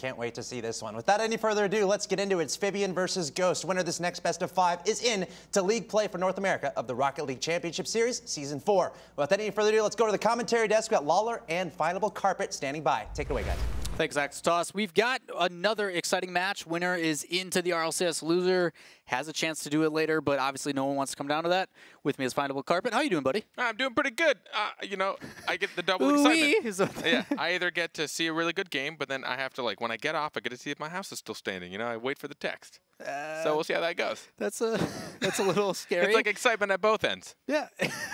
can't wait to see this one. Without any further ado, let's get into it. It's FIBEON versus Ghost. Winner of this next best of 5 is in to league play for North America of the Rocket League Championship Series Season 4. Without any further ado, let's go to the commentary desk. We've got Lawler and Finable Carpet standing by. Take it away, guys. Thanks, Toss. We've got another exciting match. Winner is into the RLCS. Loser has a chance to do it later, but obviously no one wants to come down to that. With me is Finable Carpet. How you doing, buddy? I'm doing pretty good. You know, I get the double excitement. Yeah, I either get to see a really good game, but then I have to, like, when I get off, I get to see if my house is still standing. You know, I wait for the text. So we'll see how that goes. That's a little scary. It's like excitement at both ends. Yeah,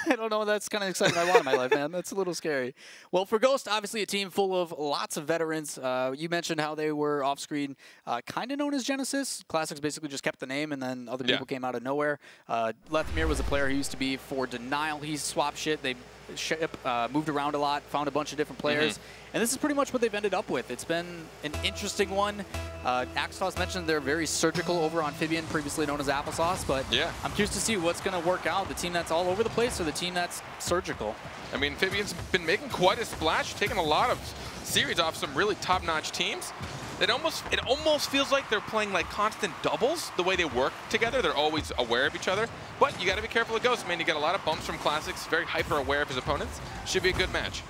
I don't know. That's kind of excitement I want in my life, man. That's a little scary. Well, for Ghost, obviously a team full of lots of veterans. You mentioned how they were off-screen, kind of known as Genesis. Classics basically just kept the name, and then other people came out of nowhere. Lethmir was a player who used to be for Denial. He swapped shit. They moved around a lot, found a bunch of different players. And this is pretty much what they've ended up with. It's been an interesting one. Axtos mentioned they're very surgical over on FIBEON, previously known as Applesauce, but I'm curious to see what's going to work out. The team that's all over the place or the team that's surgical? I mean, FIBEON's been making quite a splash, taking a lot of series off some really top-notch teams. It almost feels like they're playing like constant doubles, the way they work together. They're always aware of each other. But you got to be careful of Ghost, man. You get a lot of bumps from Classics, very hyper-aware of his opponents. Should be a good match.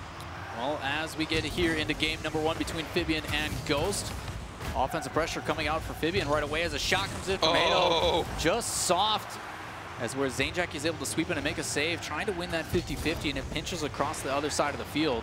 Well, as we get here into game number 1 between FIBEON and Ghost, offensive pressure coming out for FIBEON right away as a shot comes in from Hado. Just soft, as where Zanejak is able to sweep in and make a save, trying to win that 50-50, and it pinches across the other side of the field.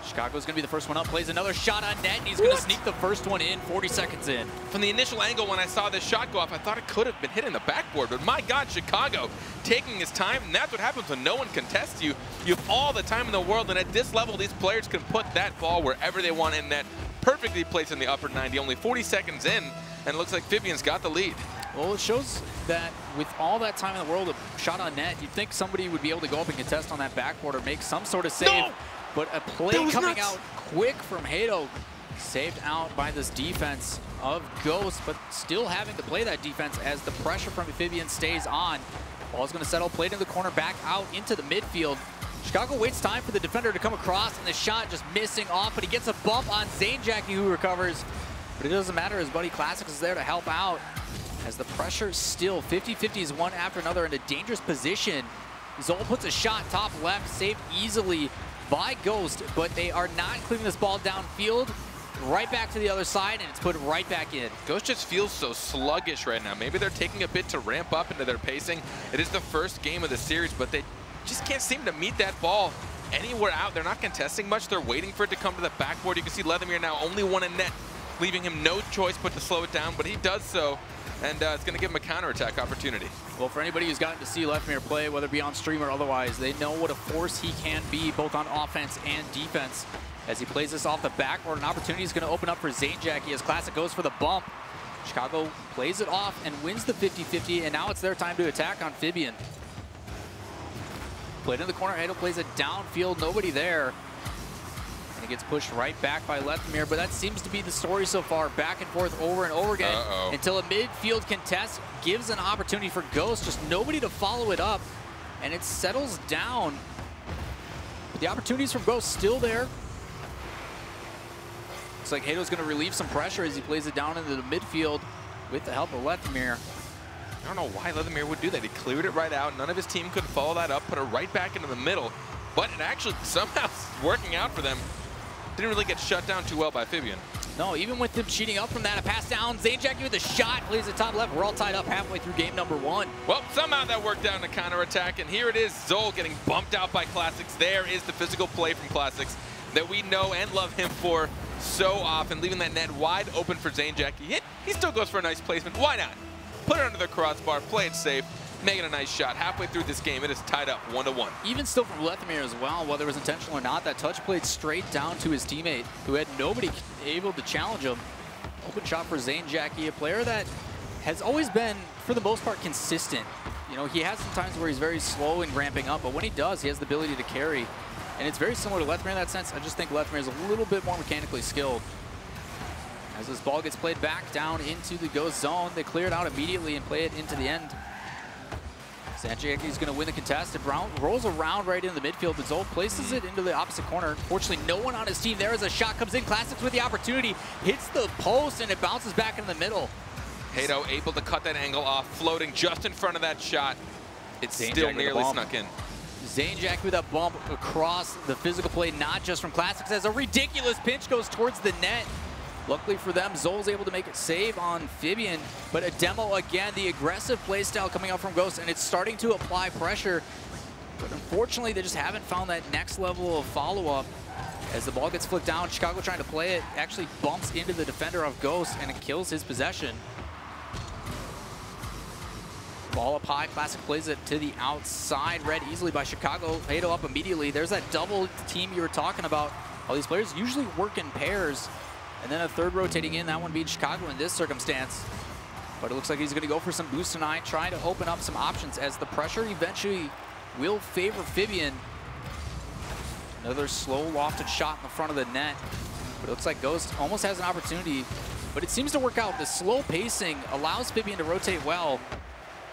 Chicago's going to be the first one up, plays another shot on net, and he's going to sneak the first one in 40 seconds in. From the initial angle when I saw this shot go off, I thought it could have been hitting the backboard, but my God, Chicago taking his time, and that's what happens when no one contests you. You have all the time in the world, and at this level, these players can put that ball wherever they want in net, perfectly placed in the upper 90, only 40 seconds in, and it looks like FIBEON's got the lead. Well, it shows that with all that time in the world, a shot on net, you'd think somebody would be able to go up and contest on that backboard or make some sort of save. No! But a play coming out quick from Hado, saved out by this defense of Ghost, but still having to play that defense as the pressure from FIBEON stays on. Ball's going to settle, played in the corner, back out into the midfield. Chicago waits time for the defender to come across, and the shot just missing off, but he gets a bump on Zanejak, who recovers. But it doesn't matter, his buddy Classics is there to help out, as the pressure still 50-50 is one after another in a dangerous position. Zol puts a shot top left, saved easily by Ghost, but they are not clearing this ball downfield. Right back to the other side, and it's put right back in. Ghost just feels so sluggish right now. Maybe they're taking a bit to ramp up into their pacing. It is the first game of the series, but they just can't seem to meet that ball anywhere out. They're not contesting much. They're waiting for it to come to the backboard. You can see Lethmir now only one in net, leaving him no choice but to slow it down, but he does so. And it's going to give him a counterattack opportunity. Well, for anybody who's gotten to see Lethmir play, whether it be on stream or otherwise, they know what a force he can be, both on offense and defense. As he plays this off the backboard, an opportunity is going to open up for Zanejak. As Classic goes for the bump. Chicago plays it off and wins the 50-50, and now it's their time to attack on FIBEON. Played in the corner, Hado plays it downfield, nobody there. And it gets pushed right back by Lethmir, but that seems to be the story so far. Back and forth over and over again until a midfield contest gives an opportunity for Ghost, just nobody to follow it up, and it settles down. But the opportunities from Ghost still there. Looks like Hado's going to relieve some pressure as he plays it down into the midfield with the help of Lethmir. I don't know why Lethmir would do that. He cleared it right out. None of his team could follow that up, put it right back into the middle. But it actually somehow is working out for them. Didn't really get shut down too well by FIBEON. No, even with them cheating up from that, a pass down. Zanejak with a shot, plays the top left. We're all tied up halfway through game number 1. Well, somehow that worked out in a counterattack, and here it is, Zol getting bumped out by Classics. There is the physical play from Classics that we know and love him for so often, leaving that net wide open for Zanejak. He still goes for a nice placement. Why not? Put it under the crossbar, play it safe, make it a nice shot. Halfway through this game, it is tied up 1-1. Even still from Lethmir as well, whether it was intentional or not, that touch played straight down to his teammate, who had nobody able to challenge him. Open shot for Zanejak, a player that has always been, for the most part, consistent. You know, he has some times where he's very slow in ramping up, but when he does, he has the ability to carry. And it's very similar to Lethmir in that sense. I just think Lethmir is a little bit more mechanically skilled. As this ball gets played back down into the Ghost zone, they clear it out immediately and play it into the end. Zanjaki's going to win the contest. It rolls around right into the midfield, but Zol places it into the opposite corner. Fortunately, no one on his team there as a shot comes in. Classics with the opportunity, hits the post, and it bounces back in the middle. Hato able to cut that angle off, floating just in front of that shot. It's still nearly snuck in. Zanjaki with a bump across the physical play, not just from Classics, as a ridiculous pinch goes towards the net. Luckily for them, Zol's able to make a save on FIBEON, but a demo again, the aggressive play style coming out from Ghost, and it's starting to apply pressure. But unfortunately, they just haven't found that next level of follow-up. As the ball gets flicked down, Chicago trying to play it, actually bumps into the defender of Ghost, and it kills his possession. Ball up high, Classic plays it to the outside, read easily by Chicago. Hato up immediately. There's that double team you were talking about. All these players usually work in pairs. And then a third rotating in, that one being Chicago in this circumstance. But it looks like he's going to go for some boost tonight, trying to open up some options as the pressure eventually will favor FIBEON. Another slow lofted shot in the front of the net. But it looks like Ghost almost has an opportunity, but it seems to work out. The slow pacing allows FIBEON to rotate well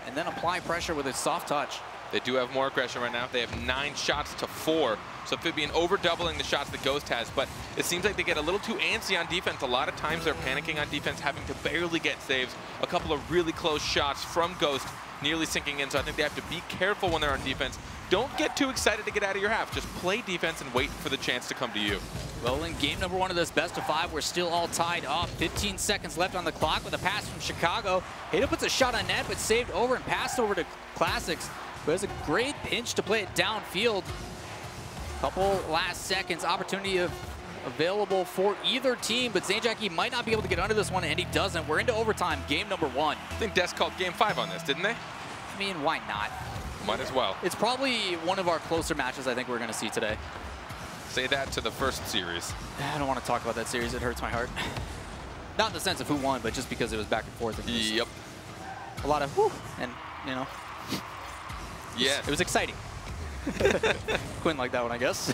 and then apply pressure with a soft touch. They do have more aggression right now. They have 9 shots to 4. So FIBEON over doubling the shots that Ghost has, but it seems like they get a little too antsy on defense. A lot of times they're panicking on defense, having to barely get saves. A couple of really close shots from Ghost nearly sinking in, so I think they have to be careful when they're on defense. Don't get too excited to get out of your half. Just play defense and wait for the chance to come to you. Well, in game number 1 of this best of 5, we're still all tied up. 15 seconds left on the clock with a pass from Chicago. Hato puts a shot on net, but saved over and passed over to Classics, who has a great pinch to play it downfield. Couple last seconds, opportunity available for either team, but Zanjaki might not be able to get under this one, and he doesn't. We're into overtime, game number 1. I think Des called game 5 on this, didn't they? I mean, why not? Might as well. It's probably one of our closer matches I think we're going to see today. Say that to the first series. I don't want to talk about that series. It hurts my heart. Not in the sense of who won, but just because it was back and forth. And Yep. A lot of whoo, and, you know. Yeah. It was exciting. Quinn liked that one, I guess.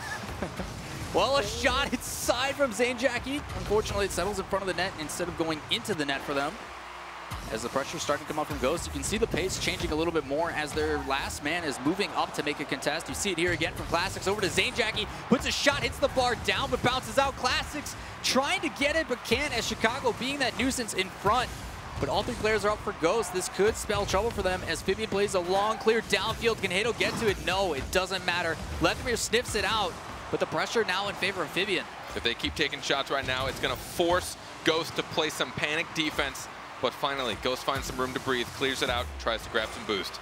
Well, a shot inside from Zanjaki. Unfortunately, it settles in front of the net instead of going into the net for them. As the pressure's starting to come up from Ghost, you can see the pace changing a little bit more as their last man is moving up to make a contest. You see it here again from Classics over to Zanjaki. Puts a shot, hits the bar down, but bounces out. Classics trying to get it, but can't, as Chicago being that nuisance in front. But all 3 players are up for Ghost. This could spell trouble for them as FIBEON plays a long, clear downfield. Can Hato get to it? No, it doesn't matter. Lethamyr sniffs it out, but the pressure now in favor of FIBEON. If they keep taking shots right now, it's going to force Ghost to play some panic defense. But finally, Ghost finds some room to breathe, clears it out, tries to grab some boost.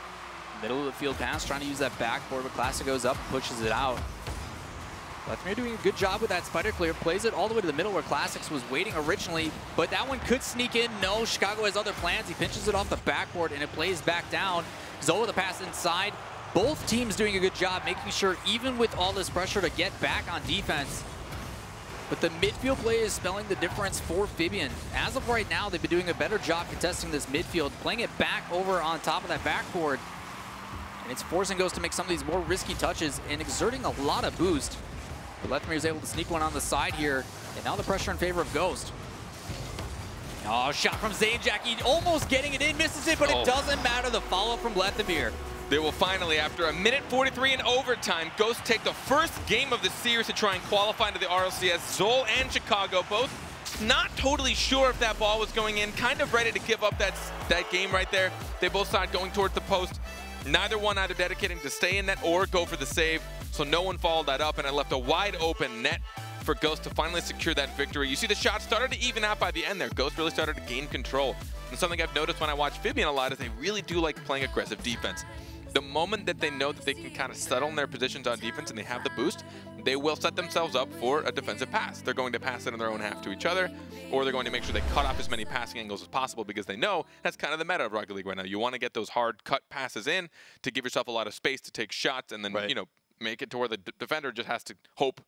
Middle of the field pass, trying to use that backboard, but Classic goes up and pushes it out. Lethamyr doing a good job with that spider clear, plays it all the way to the middle where Classics was waiting originally, but that one could sneak in. No, Chicago has other plans. He pinches it off the backboard and it plays back down. Zoe with the pass inside. Both teams doing a good job making sure, even with all this pressure, to get back on defense. But the midfield play is spelling the difference for FIBEON. As of right now, they've been doing a better job contesting this midfield, playing it back over on top of that backboard. And it's forcing Ghost to make some of these more risky touches and exerting a lot of boost. But Lethamyr is able to sneak one on the side here, and now the pressure in favor of Ghost. Oh, shot from Zanjaki, almost getting it in, misses it, but it doesn't matter. The follow-up from Lethamyr. They will finally, after 1:43 in overtime, Ghost take the first game of the series to try and qualify into the RLCS. Zol and Chicago both not totally sure if that ball was going in, kind of ready to give up that game right there. They both started going towards the post. Neither one either dedicating to stay in net or go for the save. So no one followed that up, and it left a wide open net for Ghost to finally secure that victory. You see the shots started to even out by the end there. Ghost really started to gain control. And something I've noticed when I watch FIBEON a lot is they really do like playing aggressive defense. The moment that they know that they can kind of settle in their positions on defense and they have the boost, they will set themselves up for a defensive pass. They're going to pass it in their own half to each other, or they're going to make sure they cut off as many passing angles as possible because they know that's kind of the meta of Rocket League right now. You want to get those hard cut passes in to give yourself a lot of space to take shots and then, you know, make it to where the defender just has to hope,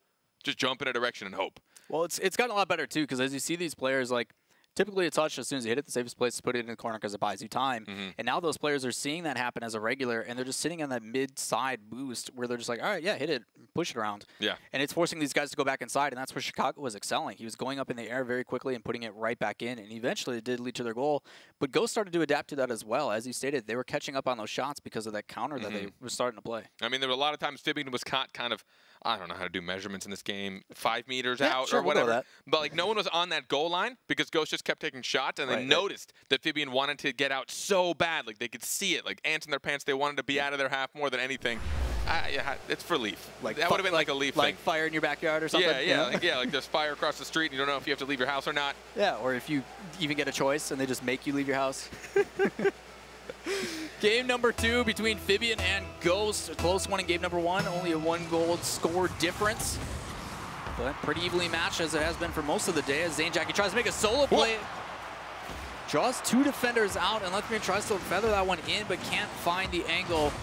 just jump in a direction and hope. Well, it's gotten a lot better too, because as you see these players, like typically a touch as soon as you hit it. The safest place is to put it in the corner because it buys you time. And now those players are seeing that happen as a regular, and they're just sitting on that mid-side boost where they're just like, all right, yeah, hit it, push it around. Yeah. And it's forcing these guys to go back inside, and that's where Chicago was excelling. He was going up in the air very quickly and putting it right back in, and eventually it did lead to their goal. But Ghost started to adapt to that as well. As you stated, they were catching up on those shots because of that counter that they were starting to play. I mean, there were a lot of times FIBEON was caught kind of, I don't know how to do measurements in this game, 5 meters out or whatever. But like no one was on that goal line because Ghost just kept taking shots, and they noticed that FIBEON wanted to get out so bad. Like they could see it, like ants in their pants. They wanted to be out of their half more than anything. Yeah, it's for Leaf. Like that would have been like a Leaf like thing. Fire in your backyard or something? Yeah, like there's fire across the street and you don't know if you have to leave your house or not. Yeah, or if you even get a choice and they just make you leave your house. Game number 2 between FIBEON and Ghost. A close one in game number 1. Only a 1-goal score difference. But pretty evenly matched as it has been for most of the day as Zanejacky tries to make a solo play. Draws 2 defenders out, and Lethmere tries to feather that one in, but can't find the angle.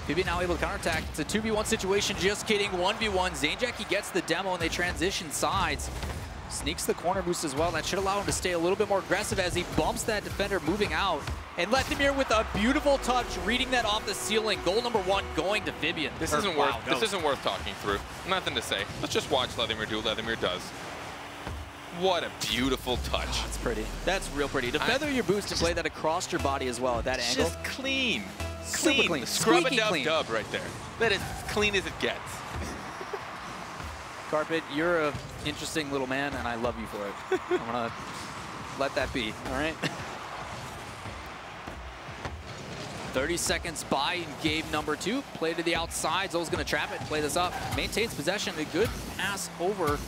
FIBEON now able to counterattack. It's a 2v1 situation, just kidding, 1v1. Zanejacky gets the demo, and they transition sides. Sneaks the corner boost as well. That should allow him to stay a little bit more aggressive as he bumps that defender moving out. And Lethmere with a beautiful touch, reading that off the ceiling. Goal number 1 going to FIBEON. This isn't worth talking through. Nothing to say. Let's just watch Lethmere do what Lethmere does. What a beautiful touch. Oh, that's pretty. That's real pretty. To feather your boost and play that across your body as well at that angle. Just clean. Super clean. Scrub-a-dub-dub right there. That is as clean as it gets. Carpet, you're an interesting little man, and I love you for it. I'm going to let that be, all right? 30 seconds by in game number 2. Play to the outside. Zol's going to trap it, play this up. Maintains possession. A good pass over.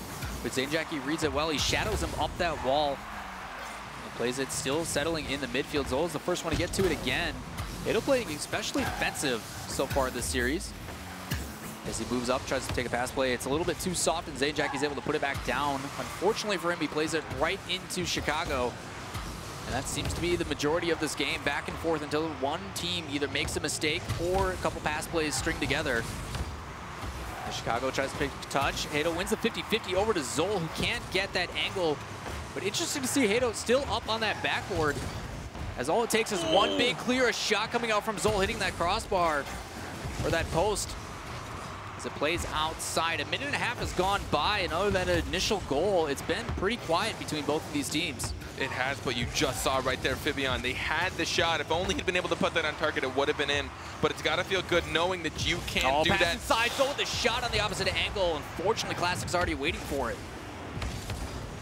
But Zanejacky reads it well. He shadows him up that wall. He plays it still settling in the midfield. Zol's the first one to get to it again. It'll play especially defensive so far this series. As he moves up, tries to take a pass play. It's a little bit too soft, and Zanejacky's able to put it back down. Unfortunately for him, he plays it right into Chicago. And that seems to be the majority of this game, back and forth until one team either makes a mistake or a couple pass plays string together. As Chicago tries to pick touch. Hato wins the 50-50 over to Zol, who can't get that angle. But interesting to see Hato still up on that backboard, as all it takes is one big clear, a shot coming out from Zol, hitting that crossbar or that post. As it plays outside. A minute and a half has gone by, and other than an initial goal, it's been pretty quiet between both of these teams. It has, but you just saw right there, FIBEON. They had the shot. If only he'd been able to put that on target, it would have been in. But it's got to feel good knowing that you can't do that. Inside, Zol with the shot on the opposite angle. Unfortunately, Classic's already waiting for it.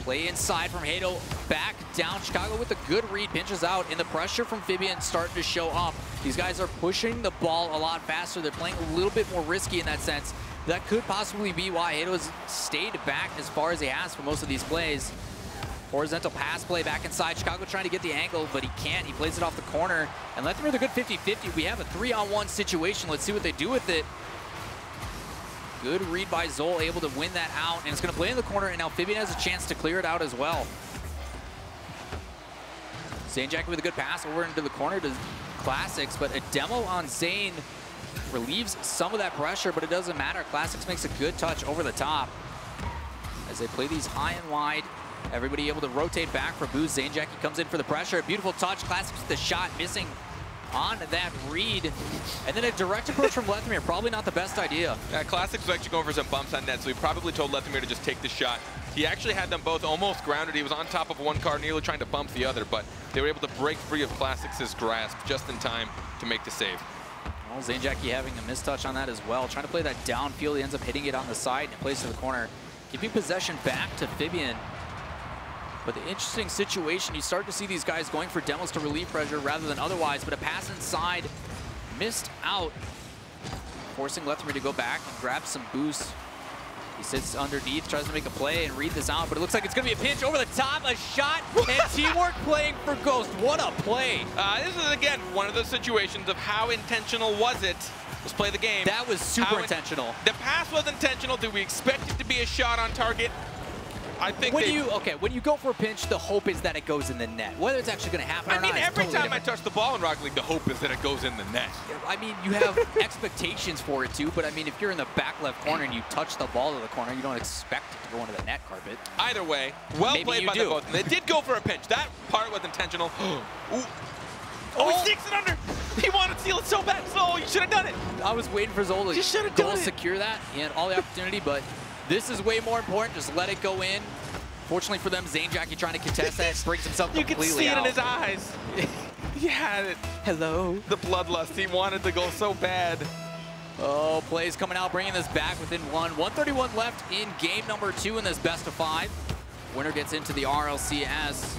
Play inside from Hato, back down. Chicago with a good read, pinches out, and the pressure from FIBEON starting to show up. These guys are pushing the ball a lot faster. They're playing a little bit more risky in that sense. That could possibly be why Hato has stayed back as far as he has for most of these plays. Horizontal pass play back inside. Chicago trying to get the angle, but he can't. He plays it off the corner. And Lethmere with a good 50-50. We have a 3-on-1 situation. Let's see what they do with it. Good read by Zol, able to win that out, and it's going to play in the corner, and now FIBEON has a chance to clear it out as well. Zanejacky with a good pass over into the corner to Classics, but a demo on Zane relieves some of that pressure, but it doesn't matter. Classics makes a good touch over the top. As they play these high and wide, everybody able to rotate back for boost. Zanejacky comes in for the pressure. Beautiful touch. Classics with the shot, missing on that read. And then a direct approach from Lethmere, probably not the best idea. Classics was actually going for some bumps on net, so he probably told Lethmere to just take the shot. He actually had them both almost grounded. He was on top of one car, nearly trying to bump the other, but they were able to break free of Classics' grasp just in time to make the save. Well, Zanejacky having a mistouch on that as well. Trying to play that downfield. He ends up hitting it on the side and plays to the corner. Giving possession back to FIBEON. But the interesting situation, you start to see these guys going for demos to relieve pressure rather than otherwise, but a pass inside missed out, forcing Lethmere to go back and grab some boost. He sits underneath, tries to make a play and read this out, but it looks like it's going to be a pinch over the top, a shot, and teamwork playing for Ghost. What a play. This is, again, one of those situations of how intentional was it? Let's play the game. That was super intentional. The pass was intentional. Did we expect it to be a shot on target? I think when you go for a pinch, the hope is that it goes in the net. Whether it's actually going to happen or not, every totally time different. I touch the ball in Rocket League, the hope is that it goes in the net. I mean, you have expectations for it too, but I mean, if you're in the back left corner and you touch the ball to the corner, you don't expect it to go into the net carpet. Either way, well Maybe played you by do. the both. They did go for a pinch. That part was intentional. Ooh. Oh, he sneaks it under. He wanted to steal it so bad. So you should have done it. I was waiting for Zola to goal secure that. He had all the opportunity, but this is way more important. Just let it go in. Fortunately for them, Zane Jackie trying to contest that brings himself completely out. You can see it in his eyes. He had it. Hello. The bloodlust. He wanted the goal so bad. Oh, plays coming out, bringing this back within 131 left in game number 2 in this best of 5. Winner gets into the RLCS.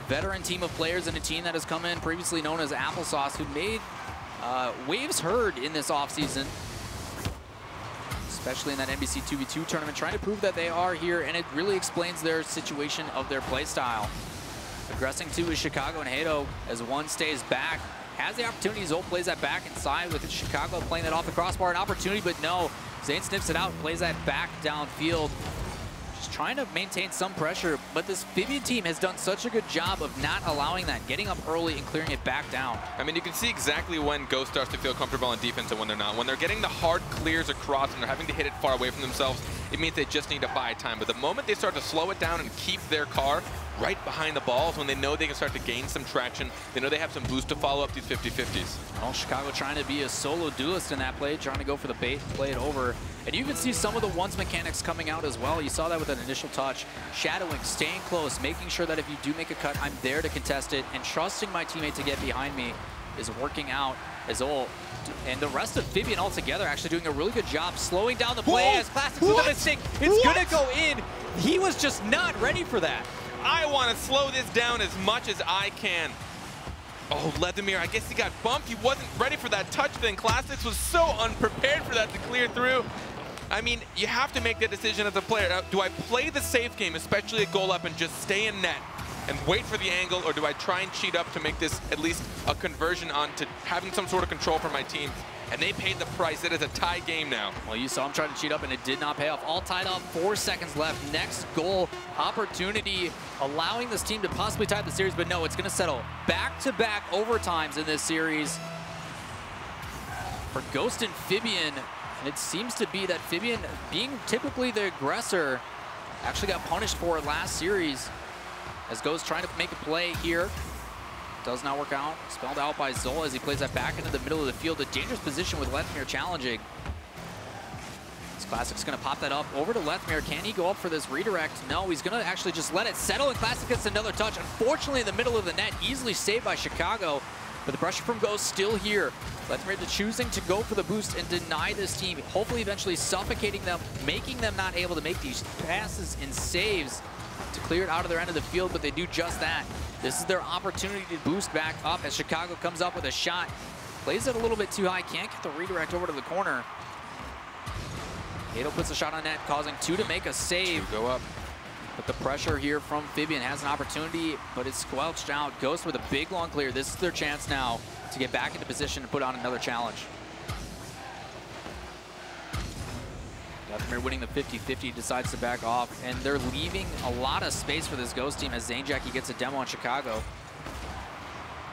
Veteran team of players and a team that has come in previously known as Applesauce, who made waves heard in this offseason, especially in that NBC 2v2 tournament, trying to prove that they are here, and it really explains their situation of their play style. Aggressing to is Chicago and Hato as one stays back. Has the opportunity, Zol plays that back inside with Chicago playing that off the crossbar, an opportunity, but no. Zane snips it out, plays that back downfield. Just trying to maintain some pressure, but this FIBEON team has done such a good job of not allowing that, getting up early and clearing it back down. I mean, you can see exactly when Ghost starts to feel comfortable on defense and when they're not. When they're getting the hard clears across and they're having to hit it far away from themselves, it means they just need to buy time. But the moment they start to slow it down and keep their car right behind the balls, when they know they can start to gain some traction, they know they have some boost to follow up these 50-50s. Well, Chicago trying to be a solo duelist in that play, trying to go for the bait, play it over. And you can see some of the ones mechanics coming out as well. You saw that with an initial touch. Shadowing, staying close, making sure that if you do make a cut, I'm there to contest it, and trusting my teammate to get behind me is working out as all. And the rest of FIBEON altogether actually doing a really good job slowing down the play as Classics with a mistake. It's gonna go in. He was just not ready for that. I want to slow this down as much as I can. Oh, Leathermere, I guess he got bumped. He wasn't ready for that touch then. Classics was so unprepared for that to clear through. I mean, you have to make that decision as a player. Do I play the safe game, especially at goal up, and just stay in net and wait for the angle, or do I try and cheat up to make this at least a conversion onto having some sort of control for my team? And they paid the price. It is a tie game now. Well, you saw him try to cheat up, and it did not pay off. All tied up, 4 seconds left. Next goal opportunity, allowing this team to possibly tie the series, but no, it's going to settle back-to-back overtimes in this series for Ghost and FIBEON. And it seems to be that FIBEON, being typically the aggressor, actually got punished for it last series, as Ghost trying to make a play here. Does not work out. Spelled out by Zola as he plays that back into the middle of the field. A dangerous position with Leathermere challenging. This Classic's going to pop that up over to Leathermere. Can he go up for this redirect? No, he's going to actually just let it settle, and Classic gets another touch. Unfortunately, in the middle of the net, easily saved by Chicago. But the pressure from Ghost still here. Leathermere choosing to go for the boost and deny this team. Hopefully, eventually suffocating them, making them not able to make these passes and saves to clear it out of their end of the field, but they do just that. This is their opportunity to boost back up as Chicago comes up with a shot. Plays it a little bit too high, can't get the redirect over to the corner. Hato puts a shot on net, causing 2 to make a save. Go up. But the pressure here from FIBEON has an opportunity, but it's squelched out. Ghost with a big long clear. This is their chance now to get back into position to put on another challenge. Leathermere winning the 50-50, decides to back off, and they're leaving a lot of space for this Ghost team as Zane Jackie gets a demo on Chicago.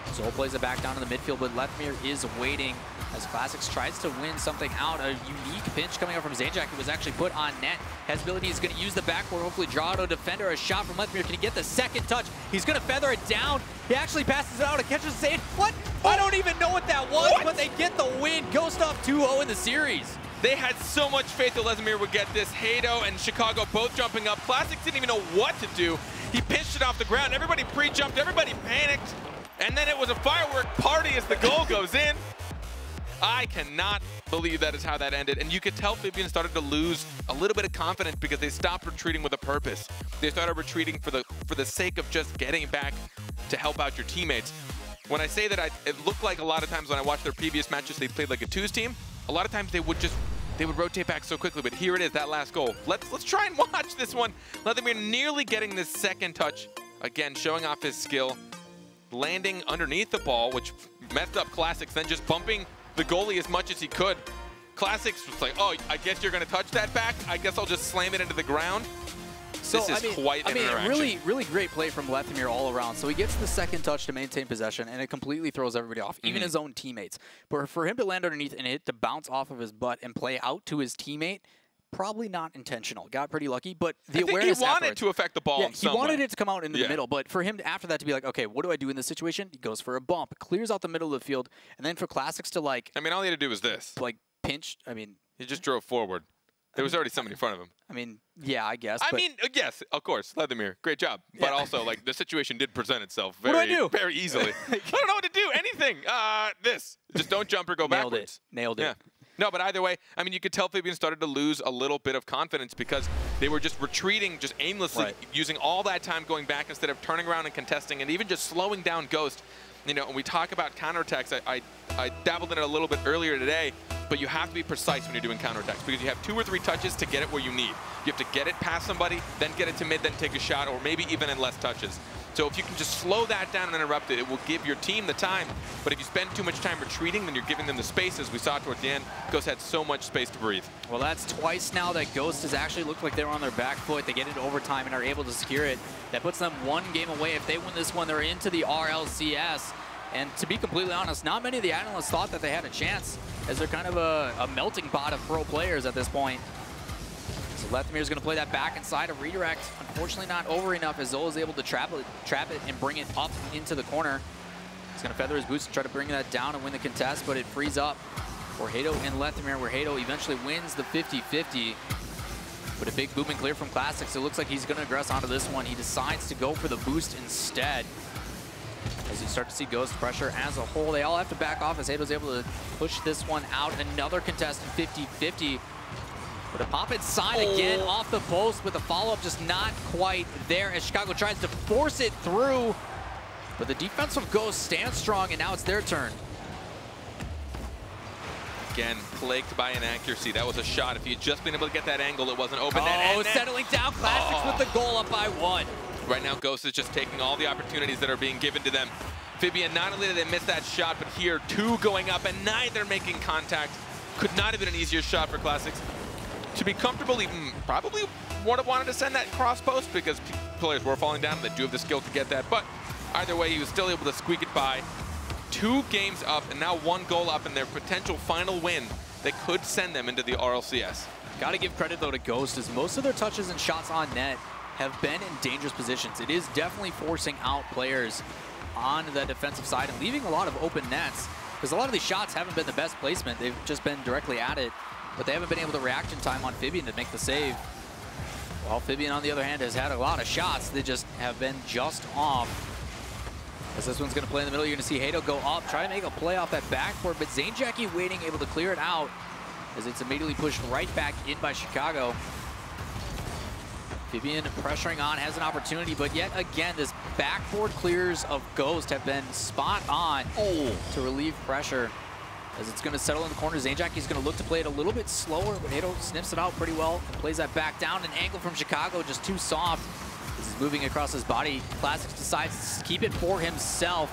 Zol plays it back down in the midfield, but Leathermere is waiting as Classics tries to win something out. A unique pinch coming out from Zane Jackie was actually put on net. Hezbility is going to use the backboard, hopefully draw out a defender. A shot from Leathermere. Can he get the second touch? He's going to feather it down. He actually passes it out and catches Zane. What? I don't even know what that was, but they get the win. Ghost up 2-0 in the series. They had so much faith that Leathermere would get this. Hato and Chicago both jumping up. Classics didn't even know what to do. He pinched it off the ground. Everybody pre-jumped. Everybody panicked. And then it was a firework party as the goal goes in. I cannot believe that is how that ended. And you could tell FIBEON started to lose a little bit of confidence because they stopped retreating with a purpose. They started retreating for the sake of just getting back to help out your teammates. When I say that, it looked like a lot of times when I watched their previous matches, they played like a twos team. A lot of times they would rotate back so quickly, but here it is, that last goal. Let's try and watch this one. Leathermere nearly getting this second touch. Again, showing off his skill. Landing underneath the ball, which messed up Classics, then just bumping the goalie as much as he could. Classics was like, oh, I guess you're going to touch that back? I guess I'll just slam it into the ground. This is quite an interaction. Really great play from Lethamyr all around. So he gets the second touch to maintain possession, and it completely throws everybody off, even his own teammates. But for him to land underneath and hit to bounce off of his butt and play out to his teammate, probably not intentional. Got pretty lucky, but the awareness he wanted to affect the ball in some way. He wanted way. it to come out into the middle, but for him after that to be like, okay, what do I do in this situation? He goes for a bump, clears out the middle of the field, and then for Classics to like... I mean, all he had to do was this. Like, pinch, I mean... He just drove forward. There was already somebody in front of him. I mean, yeah, I guess. I mean, yes, of course, Lethamyr, great job. But also, like, the situation did present itself very easily. I don't know what to do, anything. This. Just don't jump or go backwards. Nailed it. Yeah. No, but either way, I mean, you could tell FIBEON started to lose a little bit of confidence because they were just retreating, just aimlessly, using all that time going back instead of turning around and contesting and even just slowing down Ghost. You know, when we talk about counterattacks, I dabbled in it a little bit earlier today, but you have to be precise when you're doing counterattacks because you have 2 or 3 touches to get it where you need. You have to get it past somebody, then get it to mid, then take a shot, or maybe even in less touches. So if you can just slow that down and interrupt it, it will give your team the time. But if you spend too much time retreating, then you're giving them the space, as we saw towards the end. Ghost had so much space to breathe. Well, that's twice now that Ghost has actually looked like they were on their back foot. They get into overtime and are able to secure it. That puts them 1 game away. If they win this one, they're into the RLCS. And to be completely honest, not many of the analysts thought that they had a chance, as they're kind of a melting pot of pro players at this point. So Lethamyr's going to play that back inside of redirect. Unfortunately not over enough, as Zola is able to trap it and bring it up into the corner. He's going to feather his boots and try to bring that down and win the contest, but it frees up for Hato and Lethamyr, where Hato eventually wins the 50-50. But a big boom and clear from Classics. It looks like he's going to aggress onto this one. He decides to go for the boost instead. As you start to see Ghost pressure as a whole, they all have to back off as Hato's able to push this one out. Another contested 50-50. But a pop inside again off the post, with the follow-up just not quite there as Chicago tries to force it through. But the defense of Ghost stands strong, and now it's their turn. Again, plagued by inaccuracy. That was a shot. If he had just been able to get that angle, it wasn't open. Settling down. Classics with the goal up by 1. Right now, Ghost is just taking all the opportunities that are being given to them. FIBEON, not only did they miss that shot, but here, 2 going up, and neither making contact. Could not have been an easier shot for Classics. To be comfortable, he probably would have wanted to send that cross post because players were falling down. They do have the skill to get that, but either way, he was still able to squeak it by. 2 games up, and now 1 goal up in their potential final win that could send them into the RLCS. Got to give credit, though, to Ghost, as most of their touches and shots on net have been in dangerous positions. It is definitely forcing out players on the defensive side and leaving a lot of open nets, because a lot of these shots haven't been the best placement. They've just been directly at it, but they haven't been able to react in time on FIBEON to make the save. While FIBEON, on the other hand, has had a lot of shots. They just have been just off. As this one's going to play in the middle, you're going to see Hato go up, try to make a play off that backboard, but Zanejackie waiting, able to clear it out, as it's immediately pushed right back in by Chicago. FIBEON pressuring on, has an opportunity, but yet again, this backboard clears of Ghost have been spot on to relieve pressure. As it's going to settle in the corner, Zanejackie's going to look to play it a little bit slower, but Hato sniffs it out pretty well and plays that back down. An angle from Chicago, just too soft. This is moving across his body. Classics decides to keep it for himself.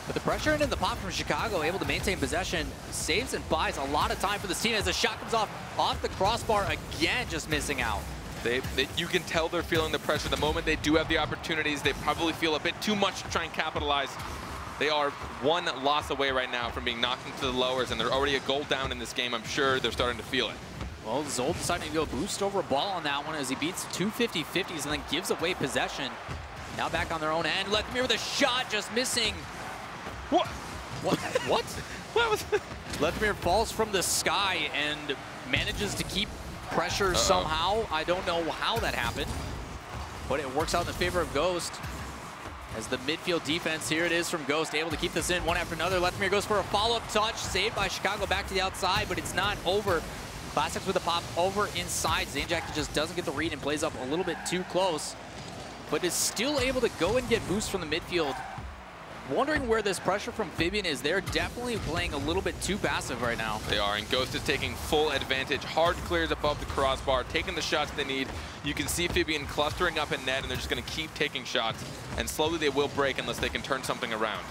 But the pressure and the pop from Chicago, able to maintain possession, saves and buys a lot of time for this team as the shot comes off the crossbar again, just missing out. You can tell they're feeling the pressure. The moment they do have the opportunities, they probably feel a bit too much to try and capitalize. They are 1 loss away right now from being knocked into the lowers, and they're already a goal down in this game. I'm sure they're starting to feel it. Well, Zold deciding to go boost over a ball on that one as he beats 2 50-50s and then gives away possession. Now back on their own end. Lethamyr with a shot, just missing. What? What? What was Lethamyr falls from the sky and manages to keep pressure somehow. I don't know how that happened, but it works out in the favor of Ghost. As the midfield defense, here it is from Ghost, able to keep this in one after another. Lethamyr goes for a follow-up touch, saved by Chicago back to the outside, but it's not over. Classics with a pop over inside. Zanejackie just doesn't get the read and plays up a little bit too close, but is still able to go and get boosts from the midfield. Wondering where this pressure from FIBEON is. They're definitely playing a little bit too passive right now. They are, and Ghost is taking full advantage. Hard clears above the crossbar, taking the shots they need. You can see FIBEON clustering up in net, and they're just going to keep taking shots, and slowly they will break unless they can turn something around.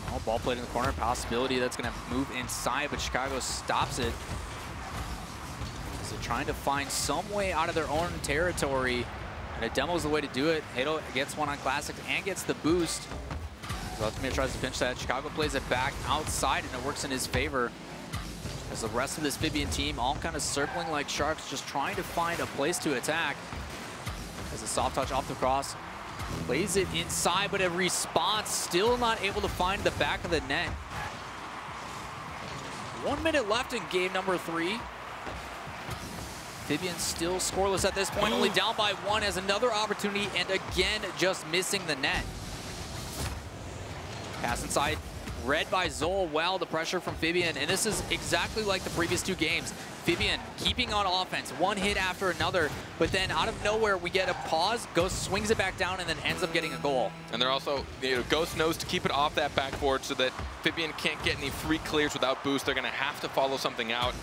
Oh, ball played in the corner, possibility that's going to move inside, but Chicago stops it. So trying to find some way out of their own territory And a demo is the way to do it. Hado gets one on Classic and gets the boost. Lethamyr tries to pinch that. Chicago plays it back outside, and it works in his favor. As the rest of this FIBEON team all kind of circling like sharks, just trying to find a place to attack. As a soft touch off the cross. Plays it inside, but a response still not able to find the back of the net. 1 minute left in game number 3. FIBEON still scoreless at this point, only down by 1, has another opportunity, and again, just missing the net. Pass inside, read by Zol. Well, the pressure from FIBEON, and this is exactly like the previous 2 games. FIBEON keeping on offense, one hit after another, but then out of nowhere, we get a pause. Ghost swings it back down and then ends up getting a goal. And they're also, Ghost knows to keep it off that backboard so that FIBEON can't get any free clears without boost. They're gonna have to follow something out.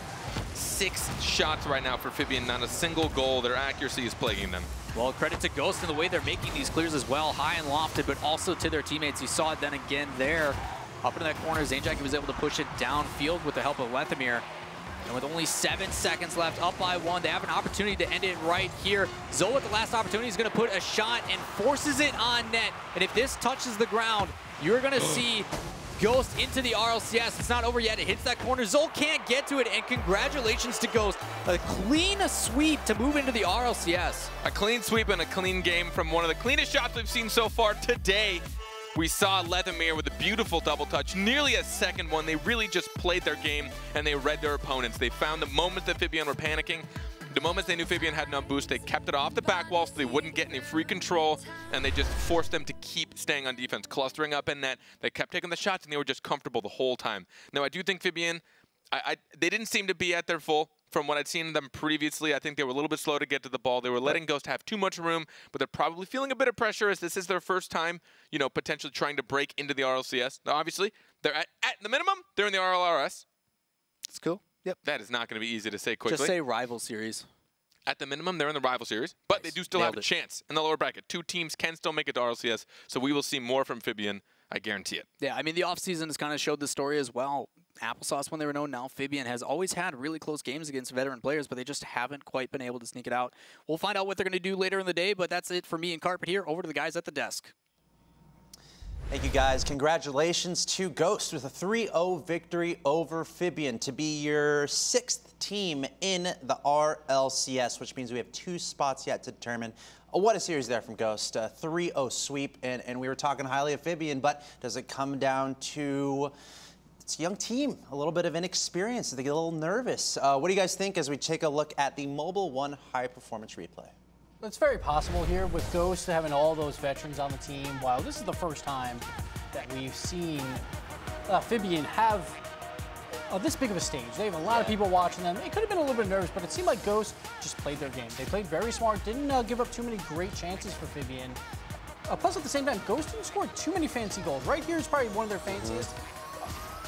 6 shots right now for FIBEON, not a single goal. Their accuracy is plaguing them. Well, credit to Ghost in the way they're making these clears as well, high and lofted, but also to their teammates. You saw it then again there. Up into that corner, Zainjaki was able to push it downfield with the help of Lethamyr. And with only 7 seconds left, up by 1, they have an opportunity to end it right here. Zol at the last opportunity is going to put a shot and forces it on net. And if this touches the ground, you're going to see Ghost into the RLCS. It's not over yet. It hits that corner. Zol can't get to it, and congratulations to Ghost. A clean sweep to move into the RLCS. A clean sweep and a clean game from one of the cleanest shots we've seen so far today. We saw Lethamyr with a beautiful double touch, nearly a second one. They really just played their game, and they read their opponents. They found the moments that FIBEON were panicking. The moments they knew FIBEON had no boost, they kept it off the back wall so they wouldn't get any free control, and they just forced them to keep staying on defense, clustering up in net. They kept taking the shots, and they were just comfortable the whole time. Now, I do think FIBEON, they didn't seem to be at their full. From what I'd seen them previously, I think they were a little bit slow to get to the ball. They were letting Ghost have too much room, but they're probably feeling a bit of pressure as this is their first time, potentially trying to break into the RLCS. Now, obviously, they're at the minimum, they're in the RLRS. That's cool. Yep. That is not going to be easy to say quickly. Just say rival series. At the minimum, they're in the rival series, but Nice. they do still have a chance in the lower bracket. 2 teams can still make it to RLCS, so we will see more from FIBEON. I guarantee it. Yeah, I mean, the offseason has kind of showed the story as well. Applesauce, when they were known, now FIBEON has always had really close games against veteran players, but they just haven't quite been able to sneak it out. We'll find out what they're going to do later in the day, but that's it for me and Carpet here. Over to the guys at the desk. Thank you, guys. Congratulations to Ghost with a 3-0 victory over FIBEON to be your 6th team in the RLCS, which means we have 2 spots yet to determine. What a series there from Ghost. 3-0 sweep, and we were talking highly of FIBEON, but does it come down to it's a young team, a little bit of inexperience? They get a little nervous. What do you guys think as we take a look at the Mobile One High Performance replay? It's very possible here with Ghost having all those veterans on the team. While this is the first time that we've seen FIBEON have this big of a stage. They have a lot of people watching them. They could have been a little bit nervous, but it seemed like Ghost just played their game. They played very smart, didn't give up too many great chances for FIBEON. Plus, at the same time, Ghost didn't score too many fancy goals. Right here is probably one of their fanciest.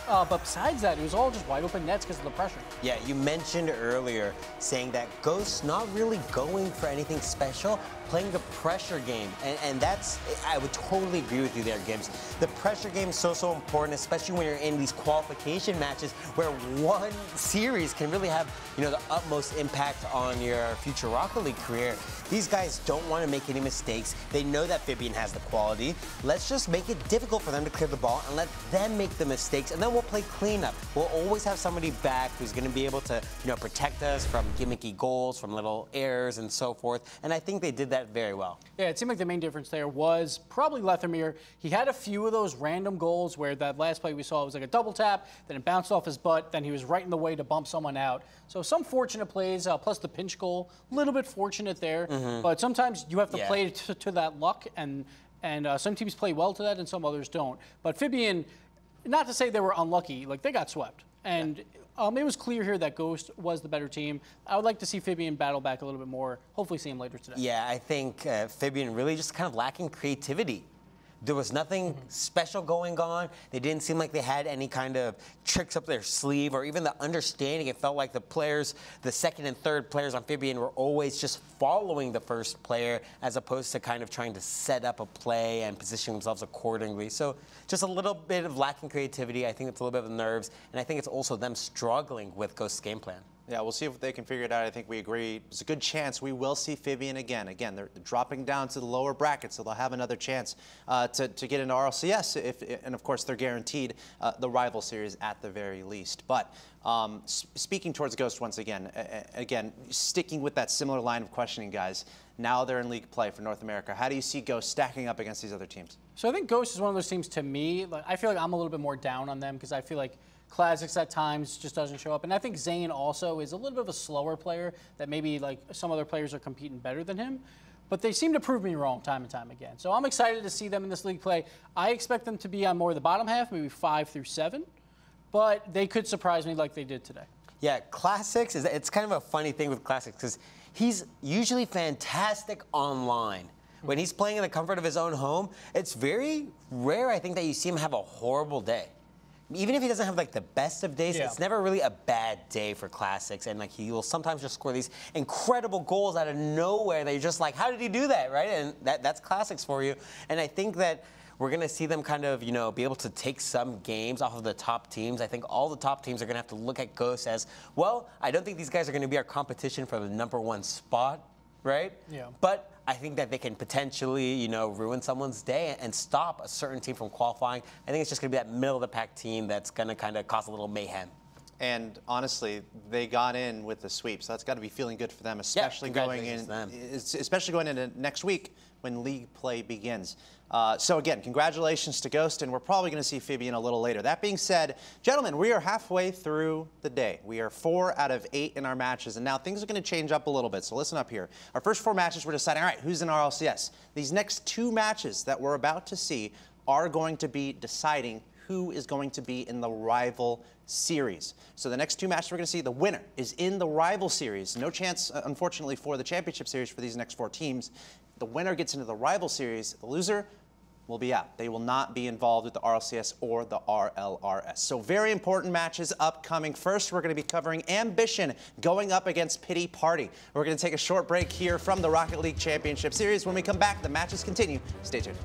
But besides that, it was all just wide open nets because of the pressure. Yeah, you mentioned earlier saying that Ghost's not really going for anything special, playing the pressure game. And that's, I would totally agree with you there, Gibbs. The pressure game is so important, especially when you're in these qualification matches where one series can really have, the utmost impact on your future Rocket League career. These guys don't want to make any mistakes. They know that FIBEON has the quality. Let's just make it difficult for them to clear the ball and let them make the mistakes, and then we'll play cleanup. We'll always have somebody back who's going to be able to, protect us from gimmicky goals, from little errors and so forth. And I think they did that very well. Yeah, it seemed like the main difference there was probably Lethamyr. He had a few of those random goals where that last play we saw was like a double tap, then it bounced off his butt, then he was right in the way to bump someone out. So some fortunate plays, plus the pinch goal, a little bit fortunate there. But sometimes you have to play to that luck, and some teams play well to that and some others don't. But FIBEON, not to say they were unlucky, like they got swept. And it was clear here that Ghost was the better team. I would like to see FIBEON battle back a little bit more. Hopefully see him later today. Yeah, I think FIBEON really just kind of lacking creativity. There was nothing special going on. They didn't seem like they had any kind of tricks up their sleeve or even the understanding. It felt like the players, the second and third players on FIBEON were always just following the first player as opposed to kind of trying to set up a play and position themselves accordingly. So just a little bit of lacking creativity. I think it's a little bit of nerves, and I think it's also them struggling with Ghost's game plan. Yeah, we'll see if they can figure it out. I think we agree. There's a good chance we will see FIBEON again. Again, they're dropping down to the lower bracket, so they'll have another chance to get into RLCS. And of course, they're guaranteed the rival series at the very least. But speaking towards Ghost once again, sticking with that similar line of questioning, guys. Now they're in league play for North America. How do you see Ghost stacking up against these other teams? So I think Ghost is one of those teams, to me, like, I feel like I'm a little bit more down on them because I feel like Classics at times just doesn't show up. And I think Zane also is a little bit of a slower player that maybe like some other players are competing better than him. But they seem to prove me wrong time and time again. So I'm excited to see them in this league play. I expect them to be on more of the bottom half, maybe 5 through 7. But they could surprise me like they did today. Yeah, Classics, it's kind of a funny thing with Classics because he's usually fantastic online. When he's playing in the comfort of his own home, it's very rare, I think, that you see him have a horrible day. Even if he doesn't have like the best of days, it's never really a bad day for Classics. And like he will sometimes just score these incredible goals out of nowhere that you're just like, how did he do that, right? And that's Classics for you. And I think that we're going to see them kind of, be able to take some games off of the top teams. I think all the top teams are going to have to look at Ghost as, well, I don't think these guys are going to be our competition for the #1 spot, right? Yeah. But I think that they can potentially, ruin someone's day and stop a certain team from qualifying. I think it's just going to be that middle-of-the-pack team that's going to kind of cause a little mayhem. And honestly, they got in with the sweep, so that's got to be feeling good for them, especially going into next week when league play begins. So again, congratulations to Ghost, and we're probably going to see FIBEON a little later. That being said, gentlemen, we are halfway through the day. We are 4 out of 8 in our matches, and now things are going to change up a little bit. So listen up here. Our first 4 matches, we're deciding, all right, who's in RLCS? These next 2 matches that we're about to see are going to be deciding who is going to be in the rival series. So the next 2 matches we're going to see, the winner is in the rival series. No chance, unfortunately, for the championship series for these next 4 teams. The winner gets into the rival series. The loser will be out. They will not be involved with the RLCS or the RLRS. So very important matches upcoming. First, we're going to be covering Ambition going up against Pity Party. We're going to take a short break here from the Rocket League Championship Series. When we come back, the matches continue. Stay tuned.